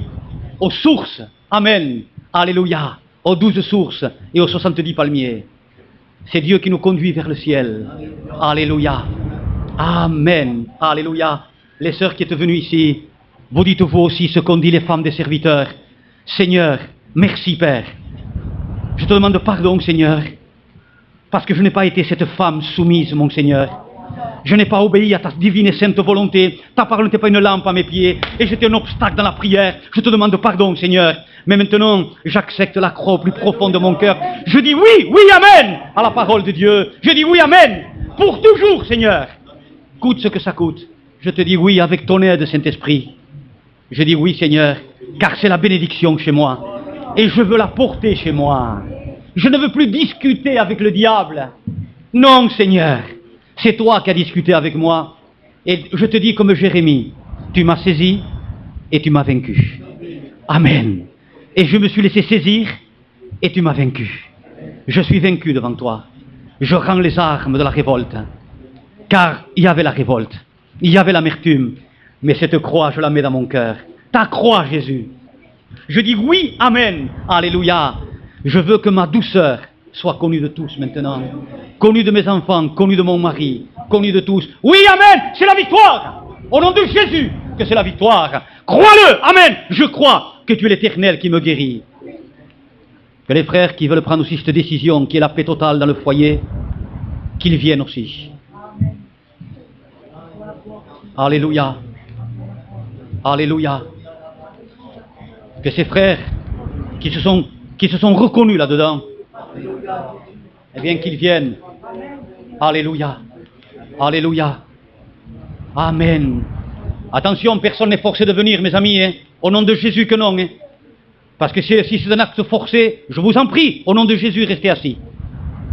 aux sources. Amen. Alléluia. Aux 12 sources et aux 70 palmiers. C'est Dieu qui nous conduit vers le ciel. Alléluia. Amen. Alléluia. Les sœurs qui êtes venues ici, vous dites vous aussi ce qu'ont dit les femmes des serviteurs. Seigneur, merci Père. Je te demande pardon, Seigneur, parce que je n'ai pas été cette femme soumise, mon Seigneur. Je n'ai pas obéi à ta divine et sainte volonté. Ta parole n'était pas une lampe à mes pieds et j'étais un obstacle dans la prière. Je te demande pardon, Seigneur. Mais maintenant, j'accepte la croix au plus profond de mon cœur. Je dis oui, oui, amen à la parole de Dieu. Je dis oui, amen, pour toujours, Seigneur. Coûte ce que ça coûte. Je te dis oui avec ton aide, Saint-Esprit. Je dis oui, Seigneur, car c'est la bénédiction chez moi. Et je veux la porter chez moi. Je ne veux plus discuter avec le diable. Non, Seigneur, c'est toi qui as discuté avec moi. Et je te dis comme Jérémie, tu m'as saisi et tu m'as vaincu. Amen. Et je me suis laissé saisir et tu m'as vaincu. Je suis vaincu devant toi. Je rends les armes de la révolte. Car il y avait la révolte, il y avait l'amertume. Mais cette croix, je la mets dans mon cœur. Ta croix, Jésus. Je dis oui, amen, alléluia. Je veux que ma douceur soit connue de tous maintenant. Connue de mes enfants, connue de mon mari, connue de tous. Oui, amen, c'est la victoire. Au nom de Jésus, que c'est la victoire. Crois-le, amen. Je crois que tu es l'Éternel qui me guérit. Que les frères qui veulent prendre aussi cette décision, qui est la paix totale dans le foyer, qu'ils viennent aussi. Alléluia. Alléluia. Que ces frères qui se sont reconnus là-dedans, eh bien qu'ils viennent. Alléluia. Alléluia. Amen. Attention, personne n'est forcé de venir, mes amis, hein. Au nom de Jésus que non. Hein. Parce que si c'est un acte forcé, je vous en prie, au nom de Jésus, restez assis.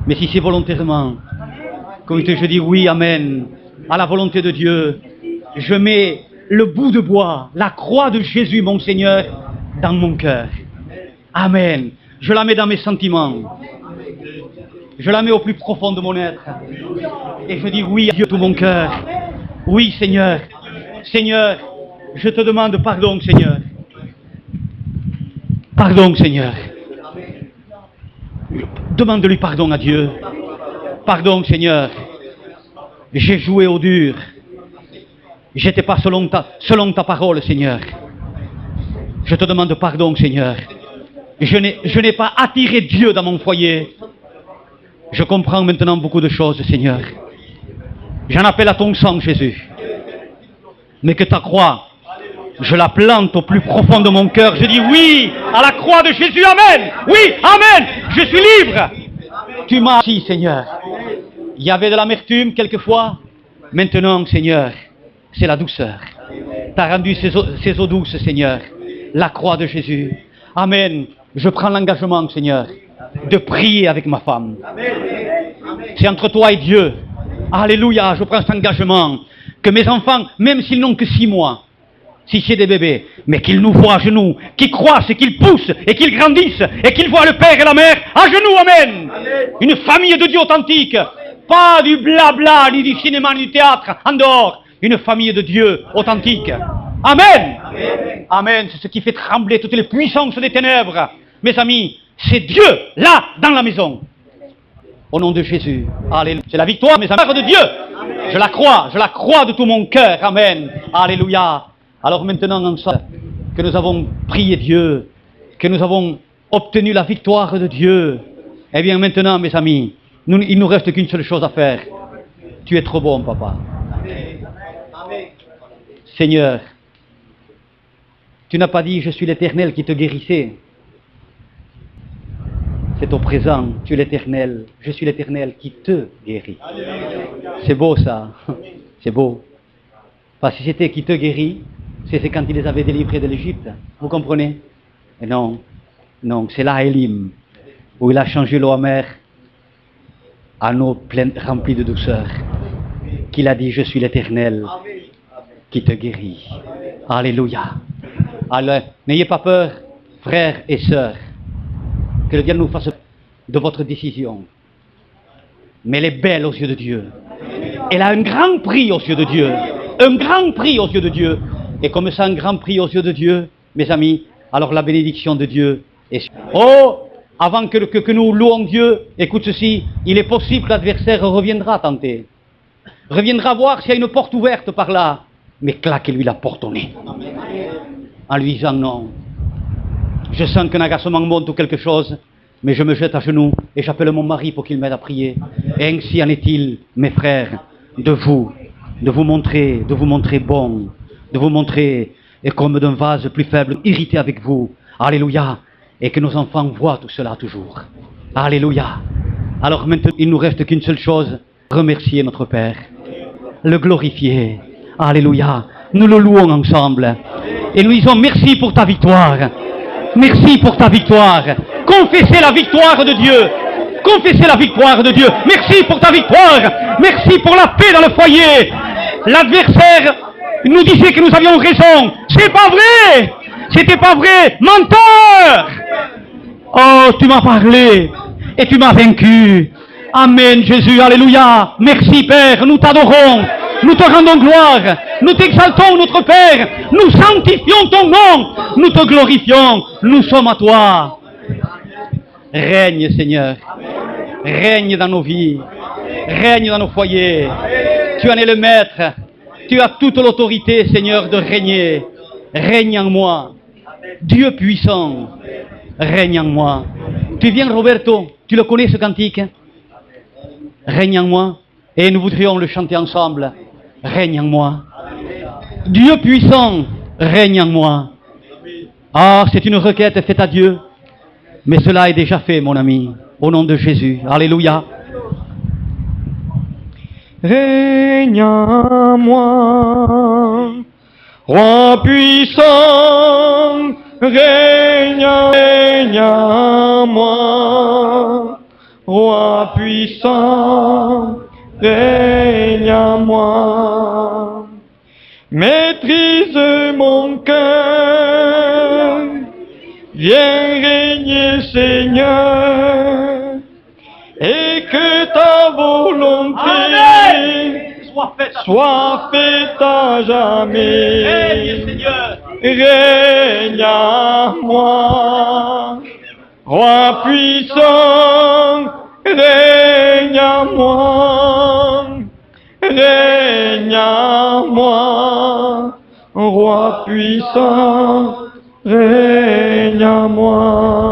Mais si c'est volontairement, comme je dis oui, amen, à la volonté de Dieu, je mets le bout de bois, la croix de Jésus, mon Seigneur, dans mon cœur. Amen. Je la mets dans mes sentiments. Je la mets au plus profond de mon être. Et je dis oui à Dieu tout mon cœur. Oui, Seigneur. Seigneur, je te demande pardon, Seigneur. Pardon, Seigneur. Demande-lui pardon à Dieu. Pardon, Seigneur. J'ai joué au dur. J'étais pas selon ta parole, Seigneur. Je te demande pardon, Seigneur. Je n'ai pas attiré Dieu dans mon foyer. Je comprends maintenant beaucoup de choses, Seigneur. J'en appelle à ton sang, Jésus. Mais que ta croix, je la plante au plus profond de mon cœur. Je dis oui à la croix de Jésus, amen. Oui, amen. Je suis libre. Tu m'as assis, Seigneur. Il y avait de l'amertume quelquefois. Maintenant, Seigneur, c'est la douceur. Tu as rendu ces eaux douces, Seigneur. La croix de Jésus. Amen. Je prends l'engagement, Seigneur, de prier avec ma femme. C'est entre toi et Dieu. Alléluia, je prends cet engagement. Que mes enfants, même s'ils n'ont que 6 mois, si c'est des bébés, mais qu'ils nous voient à genoux, qu'ils croissent et qu'ils poussent et qu'ils grandissent et qu'ils voient le père et la mère à genoux, amen. Une famille de Dieu authentique. Pas du blabla, ni du cinéma, ni du théâtre, en dehors. Une famille de Dieu authentique. Amen. Amen. C'est ce qui fait trembler toutes les puissances des ténèbres. Mes amis, c'est Dieu, là, dans la maison. Au nom de Jésus. Alléluia. C'est la victoire, mes amis, de Dieu. Je la crois de tout mon cœur. Amen. Alléluia. Alors maintenant, ensemble, que nous avons prié Dieu, que nous avons obtenu la victoire de Dieu, eh bien maintenant, mes amis, il ne nous reste qu'une seule chose à faire. Tu es trop bon, papa. Seigneur, tu n'as pas dit « Je suis l'Éternel qui te guérissait ». C'est au présent, tu es l'Éternel, je suis l'Éternel qui te guérit. C'est beau ça, c'est beau. Parce que si c'était qui te guérit, c'est quand il les avait délivrés de l'Égypte. Vous comprenez? Et non, c'est là à Élim, où il a changé l'eau amère en eau pleine, remplie de douceur, qu'il a dit « Je suis l'Éternel qui te guérit ». Alléluia. Alors, n'ayez pas peur, frères et sœurs, que le diable nous fasse de votre décision. Mais elle est belle aux yeux de Dieu. Elle a un grand prix aux yeux de Dieu. Un grand prix aux yeux de Dieu. Et comme ça, un grand prix aux yeux de Dieu, mes amis, alors la bénédiction de Dieu est... Oh, avant que nous louons Dieu, écoute ceci, il est possible que l'adversaire reviendra tenter. Reviendra voir s'il y a une porte ouverte par là. Mais claquez-lui la porte au nez. En lui disant non. Je sens qu'un agacement monte ou quelque chose. Mais je me jette à genoux et j'appelle mon mari pour qu'il m'aide à prier. Et ainsi en est-il, mes frères, de vous montrer bon, de vous montrer et comme d'un vase plus faible, irrité avec vous. Alléluia. Et que nos enfants voient tout cela toujours. Alléluia. Alors maintenant, il ne nous reste qu'une seule chose, remercier notre Père, le glorifier. Alléluia. Nous le louons ensemble. Et nous disons merci pour ta victoire. Merci pour ta victoire. Confessez la victoire de Dieu. Confessez la victoire de Dieu. Merci pour ta victoire. Merci pour la paix dans le foyer. L'adversaire nous disait que nous avions raison. C'est pas vrai. C'était pas vrai. Menteur. Oh, tu m'as parlé et tu m'as vaincu. Amen, Jésus. Alléluia. Merci, Père. Nous t'adorons. Nous te rendons gloire, nous t'exaltons notre Père, nous sanctifions ton nom, nous te glorifions, nous sommes à toi. Règne Seigneur, règne dans nos vies, règne dans nos foyers. Tu en es le maître, tu as toute l'autorité Seigneur de régner. Règne en moi, Dieu puissant, règne en moi. Tu viens Roberto, tu le connais ce cantique? Règne en moi, et nous voudrions le chanter ensemble. Règne en moi. Dieu puissant, règne en moi. Ah, c'est une requête faite à Dieu. Mais cela est déjà fait, mon ami. Au nom de Jésus. Alléluia. Règne en moi, roi puissant, règne en moi, roi puissant, règne en moi, maîtrise mon cœur, viens régner Seigneur, et que ta volonté soit faite à jamais. Règne en moi, roi puissant, règne en moi, règne en moi, roi puissant, règne en moi.